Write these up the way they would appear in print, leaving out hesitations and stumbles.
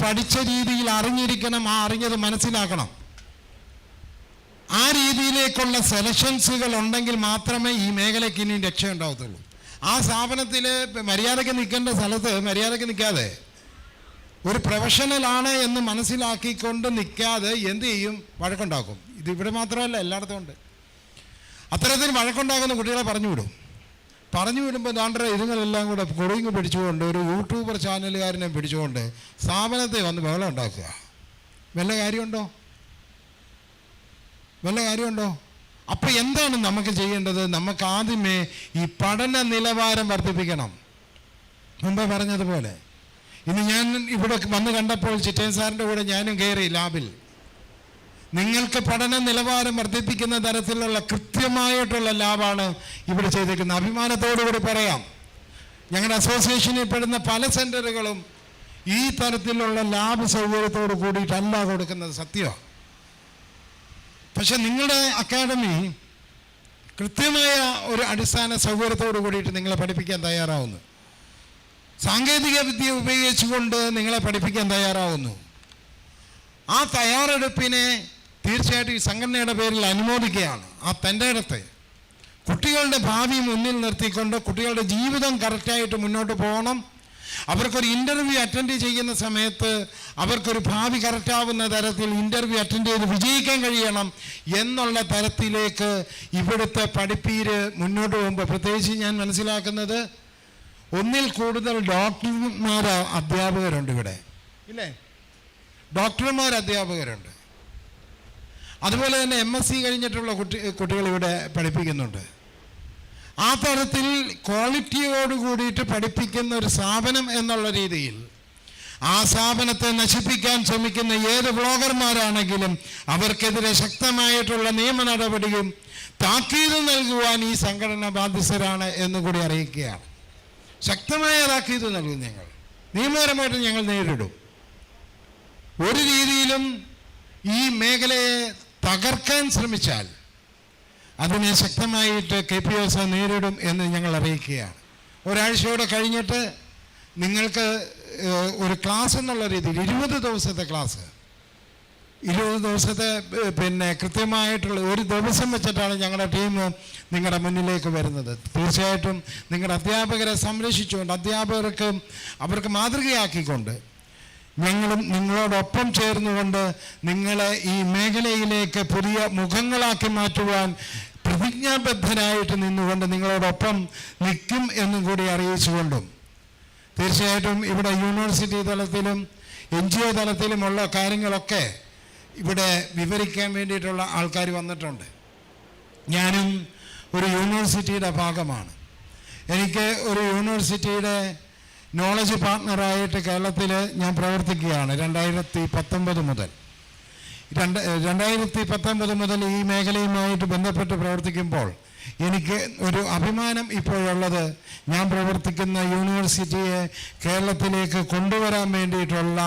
പഠിച്ച രീതിയിൽ അറിഞ്ഞിരിക്കണം, ആ അറിഞ്ഞത് മനസ്സിലാക്കണം. ആ രീതിയിലേക്കുള്ള സെലക്ഷൻസുകൾ ഉണ്ടെങ്കിൽ മാത്രമേ ഈ മേഖലയ്ക്ക് ഇനി രക്ഷയുണ്ടാകത്തുള്ളൂ. ആ സ്ഥാപനത്തിൽ മര്യാദയ്ക്ക് നിൽക്കേണ്ട സ്ഥലത്ത് മര്യാദയ്ക്ക് നിൽക്കാതെ, ഒരു പ്രൊഫഷണലാണ് എന്ന് മനസ്സിലാക്കിക്കൊണ്ട് നിൽക്കാതെ എന്ത് ചെയ്യും? വഴക്കുണ്ടാക്കും. ഇത് ഇവിടെ മാത്രമല്ല, എല്ലായിടത്തും ഉണ്ട്. അത്തരത്തിൽ വഴക്കുണ്ടാക്കുന്ന കുട്ടികളെ പറഞ്ഞു വിടുമ്പോൾ ദാണ്ടര ഇതുങ്ങളെല്ലാം കൂടെ കൊടിങ്ങ് പിടിച്ചുകൊണ്ട് ഒരു യൂട്യൂബർ ചാനലുകാരനെ പിടിച്ചുകൊണ്ട് സ്ഥാപനത്തെ വന്ന് ബഹളം ഉണ്ടാക്കുക. വല്ല കാര്യമുണ്ടോ? അപ്പോൾ എന്താണ് നമുക്ക് ചെയ്യേണ്ടത്? നമുക്ക് ആദ്യമേ ഈ പഠന നിലവാരം വർദ്ധിപ്പിക്കണം. മുമ്പേ പറഞ്ഞതുപോലെ ഇനി ഞാൻ ഇവിടെ വന്ന് കണ്ടപ്പോൾ ചിറ്റേൻ സാറിൻ്റെ കൂടെ ഞാനും കയറി ലാബിൽ. നിങ്ങൾക്ക് പഠന നിലവാരം വർദ്ധിപ്പിക്കുന്ന തരത്തിലുള്ള കൃത്യമായിട്ടുള്ള ലാബാണ് ഇവിടെ ചെയ്തിരിക്കുന്നത്. അഭിമാനത്തോടുകൂടി പറയാം, ഞങ്ങളുടെ അസോസിയേഷനിൽ പെടുന്ന പല സെൻ്ററുകളും ഈ തരത്തിലുള്ള ലാബ് സൗകര്യത്തോട് കൂടിയിട്ടല്ല കൊടുക്കുന്നത്, സത്യമാണ്. പക്ഷെ നിങ്ങളുടെ അക്കാഡമി കൃത്യമായ ഒരു അടിസ്ഥാന സൗകര്യത്തോട് കൂടിയിട്ട് നിങ്ങളെ പഠിപ്പിക്കാൻ തയ്യാറാവുന്നു. സാങ്കേതിക വിദ്യ ഉപയോഗിച്ചുകൊണ്ട് നിങ്ങളെ പഠിപ്പിക്കാൻ തയ്യാറാവുന്നു. ആ തയ്യാറെടുപ്പിനെ തീർച്ചയായിട്ടും ഈ സംഘടനയുടെ പേരിൽ അനുമോദിക്കുകയാണ്. ആ തൻ്റെ ഇടത്ത് കുട്ടികളുടെ ഭാവി മുന്നിൽ നിർത്തിക്കൊണ്ട് കുട്ടികളുടെ ജീവിതം കറക്റ്റായിട്ട് മുന്നോട്ട് പോകണം. അവർക്കൊരു ഇൻ്റർവ്യൂ അറ്റൻഡ് ചെയ്യുന്ന സമയത്ത് അവർക്കൊരു ഭാവി കറക്റ്റാവുന്ന തരത്തിൽ ഇൻ്റർവ്യൂ അറ്റൻഡ് ചെയ്ത് വിജയിക്കാൻ കഴിയണം എന്നുള്ള തരത്തിലേക്ക് ഇവിടുത്തെ പഠിപ്പീര് മുന്നോട്ട് പോകുമ്പോൾ, പ്രത്യേകിച്ച് ഞാൻ മനസ്സിലാക്കുന്നത് ഒന്നിൽ കൂടുതൽ ഡോക്ടർമാർ അധ്യാപകരുണ്ട് ഇവിടെ, ഇല്ലേ? ഡോക്ടർമാർ അധ്യാപകരുണ്ട്. അതുപോലെ തന്നെ MSc കഴിഞ്ഞിട്ടുള്ള കുട്ടികൾ ഇവിടെ പഠിപ്പിക്കുന്നുണ്ട്. ആ തരത്തിൽ ക്വാളിറ്റിയോട് കൂടിയിട്ട് പഠിപ്പിക്കുന്ന ഒരു സ്ഥാപനം എന്നുള്ള രീതിയിൽ ആ സ്ഥാപനത്തെ നശിപ്പിക്കാൻ ശ്രമിക്കുന്ന ഏത് ബ്ലോഗർമാരാണെങ്കിലും അവർക്കെതിരെ ശക്തമായിട്ടുള്ള നിയമ നടപടിയും താക്കീത് നൽകുവാൻ ഈ സംഘടന ബാധ്യസ്ഥരാണ് എന്നുകൂടി അറിയിക്കുകയാണ്. ശക്തമായ താക്കീത് നൽകും. ഞങ്ങൾ നിയമപരമായിട്ട് ഞങ്ങൾ നേരിടും. ഒരു രീതിയിലും ഈ മേഖലയെ തകർക്കാൻ ശ്രമിച്ചാൽ അതിനെ ശക്തമായിട്ട് KPOS നേരിടും എന്ന് ഞങ്ങൾ അറിയിക്കുകയാണ്. ഒരാഴ്ചയോടെ കഴിഞ്ഞിട്ട് നിങ്ങൾക്ക് ഒരു ക്ലാസ് എന്നുള്ള രീതിയിൽ 20 ദിവസത്തെ ക്ലാസ്, 20 ദിവസത്തെ കൃത്യമായിട്ടുള്ള ഒരു ദിവസം വെച്ചിട്ടാണ് ഞങ്ങളുടെ ടീം നിങ്ങളുടെ മുന്നിലേക്ക് വരുന്നത്. തീർച്ചയായിട്ടും നിങ്ങളുടെ അധ്യാപകരെ സംരക്ഷിച്ചുകൊണ്ട്, അവർക്ക് മാതൃകയാക്കിക്കൊണ്ട് ഞങ്ങളും നിങ്ങളോടൊപ്പം ചേർന്നുകൊണ്ട് നിങ്ങളെ ഈ മേഖലയിലേക്ക് പുതിയ മുഖങ്ങളാക്കി മാറ്റുവാൻ പ്രതിജ്ഞാബദ്ധരായിട്ട് നിന്നുകൊണ്ട് നിങ്ങളോടൊപ്പം നിൽക്കും എന്നും കൂടി അറിയിച്ചുകൊണ്ടും, തീർച്ചയായിട്ടും ഇവിടെ യൂണിവേഴ്സിറ്റി തലത്തിലും NGO തലത്തിലുമുള്ള കാര്യങ്ങളൊക്കെ ഇവിടെ വിവരിക്കാൻ വേണ്ടിയിട്ടുള്ള ആൾക്കാർ വന്നിട്ടുണ്ട്. ഞാനും ഒരു യൂണിവേഴ്സിറ്റിയുടെ ഭാഗമാണ്. എനിക്ക് ഒരു യൂണിവേഴ്സിറ്റിയുടെ നോളജ് പാർട്ട്ണറായിട്ട് കേരളത്തിൽ ഞാൻ പ്രവർത്തിക്കുകയാണ് 2019 മുതൽ ഈ മേഖലയുമായിട്ട് ബന്ധപ്പെട്ട് പ്രവർത്തിക്കുമ്പോൾ എനിക്ക് ഒരു അഭിമാനം ഇപ്പോഴുള്ളത്, ഞാൻ പ്രവർത്തിക്കുന്ന യൂണിവേഴ്സിറ്റിയെ കേരളത്തിലേക്ക് കൊണ്ടുവരാൻ വേണ്ടിയിട്ടുള്ള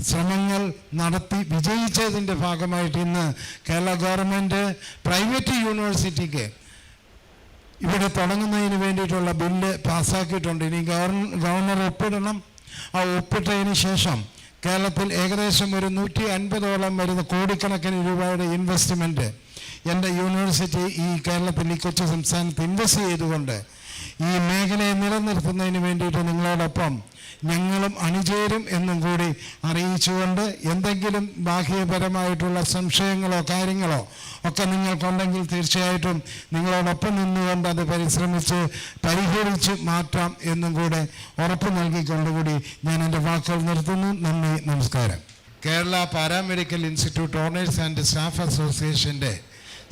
ശ്രമങ്ങൾ നടത്തി വിജയിച്ചതിൻ്റെ ഭാഗമായിട്ട് ഇന്ന് കേരള ഗവൺമെൻറ് പ്രൈവറ്റ് യൂണിവേഴ്സിറ്റിക്ക് ഇവിടെ തുടങ്ങുന്നതിന് വേണ്ടിയിട്ടുള്ള ബില്ല് പാസ്സാക്കിയിട്ടുണ്ട്. ഇനി ഗവർണർ ഒപ്പിടണം. ആ ഒപ്പിട്ടതിന് ശേഷം കേരളത്തിൽ ഏകദേശം ഒരു 150ഓളം വരുന്ന കോടിക്കണക്കിന് രൂപയുടെ ഇൻവെസ്റ്റ്മെൻറ്റ് എൻ്റെ യൂണിവേഴ്സിറ്റി ഈ കേരളത്തിൽ, ഈ കൊച്ചു സംസ്ഥാനത്ത് ഇൻവെസ്റ്റ് ചെയ്തുകൊണ്ട് ഈ മേഖലയെ നിലനിർത്തുന്നതിന് വേണ്ടിയിട്ട് നിങ്ങളോടൊപ്പം ഞങ്ങളും അണിചേരും എന്നും കൂടി അറിയിച്ചുകൊണ്ട്, എന്തെങ്കിലും ബാഹ്യപരമായിട്ടുള്ള സംശയങ്ങളോ കാര്യങ്ങളോ ഒക്കെ നിങ്ങൾക്കുണ്ടെങ്കിൽ തീർച്ചയായിട്ടും നിങ്ങളോടൊപ്പം നിന്നുകൊണ്ട് അത് പരിഹരിച്ച് മാറ്റാം എന്നും കൂടെ ഉറപ്പ് നൽകിക്കൊണ്ടുകൂടി ഞാൻ എൻ്റെ വാക്കുകൾ നിർത്തുന്നു. നന്ദി, നമസ്കാരം. Kerala paramedical institute owners and staff അസോസിയേഷൻ്റെ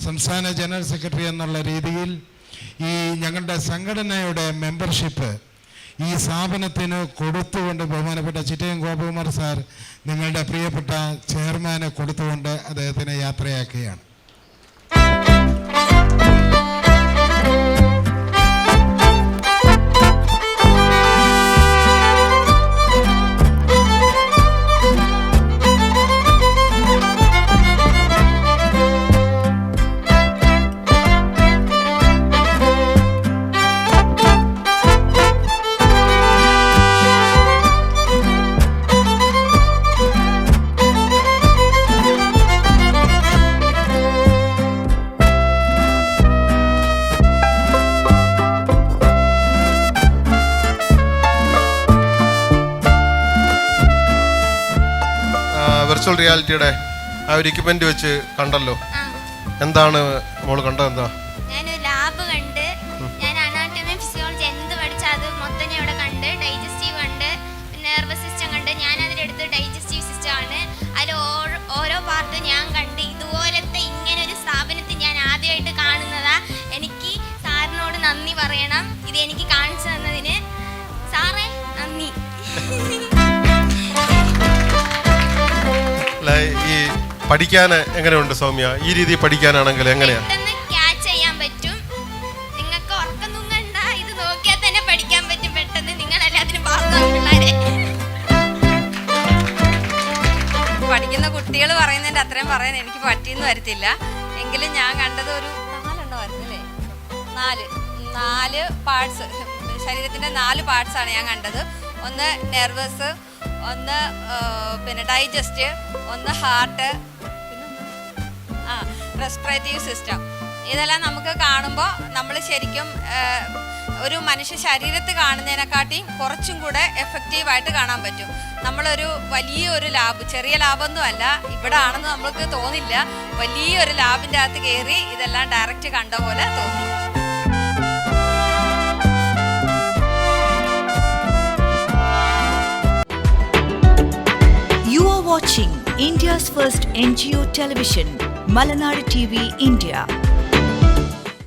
സംസ്ഥാന ജനറൽ സെക്രട്ടറി എന്നുള്ള രീതിയിൽ ഈ ഞങ്ങളുടെ സംഘടനയുടെ മെമ്പർഷിപ്പ് ഈ സ്ഥാപനത്തിന് കൊടുത്തുകൊണ്ട് ബഹുമാനപ്പെട്ട ചിറ്റയം ഗോപകുമാർ സാർ നിങ്ങളുടെ പ്രിയപ്പെട്ട ചെയർമാനെ കൊടുത്തുകൊണ്ട് അദ്ദേഹത്തിനെ യാത്രയാക്കുകയാണ്. വെർച്വൽ റിയാലിറ്റിയുടെ ആ ഒരു എക്യുപ്മെന്റ് വെച്ച് കണ്ടല്ലോ, എന്താണ് മോള് കണ്ടത്? എന്താ? ഞാനൊരു ലാബ് കണ്ട്, ഞാൻ അനാട്ടമി ഫിസിയോളജി എന്ത് പഠിച്ചാൽ അത് മൊത്തം ഇവിടെ കണ്ട്, ഡൈജസ്റ്റീവ് കണ്ട്, നെർവസ് സിസ്റ്റം കണ്ട്. ഞാൻ അതിലെടുത്ത് ഡൈജസ്റ്റീവ് സിസ്റ്റം ആണ്. അതിൽ ഓരോ പാർട്ട് ഞാൻ കണ്ട്. ഇതുപോലത്തെ ഇങ്ങനെ ഒരു സ്ഥാപനത്തിൽ ഞാൻ ആദ്യമായിട്ട് കാണുന്നതാ. എനിക്ക് സാറിനോട് നന്ദി പറയണം, ഇത് എനിക്ക് കാണിച്ചു തന്നതിന്. സാറേ നന്ദി. ഈ പഠിക്കാൻ എങ്ങനെയുണ്ട് സൗമ്യ? ഈ രീതിയിൽ പഠിക്കാനാണെങ്കിൽ എങ്ങനെയാ? ക്യാച്ച് ചെയ്യാൻ പറ്റും. നിങ്ങൾക്ക് ഉറക്കം തൂങ്ങണ്ട, ഇത് നോക്കിയാൽ തന്നെ പഠിക്കാൻ പറ്റും പെട്ടെന്ന്. നിങ്ങളെല്ലാത്തിനും പിള്ളേരെ പഠിക്കുന്ന കുട്ടികൾ പറയുന്നതിൻ്റെ അത്രയും പറയാൻ എനിക്ക് പറ്റിയെന്ന് വരത്തില്ല. എങ്കിലും ഞാൻ കണ്ടത് ഒരു 4 വരുന്നില്ലേ, 4 പാർട്സ്, ശരീരത്തിൻ്റെ 4 പാർട്സാണ് ഞാൻ കണ്ടത്. ഒന്ന് നെർവസ്, ഒന്ന് പിന്നെ ഡൈജസ്റ്റ്, ഒന്ന് ഹാർട്ട്, റെസ്പിറേറ്റീവ് സിസ്റ്റം. ഇതെല്ലാം നമുക്ക് കാണുമ്പോൾ നമ്മൾ ശരിക്കും ഒരു മനുഷ്യ ശരീരത്തിൽ കാണുന്നതിനെക്കാട്ടിയും കുറച്ചും കൂടെ എഫക്റ്റീവായിട്ട് കാണാൻ പറ്റും. നമ്മളൊരു വലിയൊരു ലാബ്, ചെറിയ ലാബൊന്നും അല്ല, ഇവിടെ ആണെന്ന് നമുക്ക് തോന്നില്ല. വലിയൊരു ലാബിൻ്റെ അകത്ത് കയറി ഇതെല്ലാം ഡയറക്റ്റ് കണ്ട പോലെ തോന്നി. You are watching India's first NGO television, Malanadu TV India.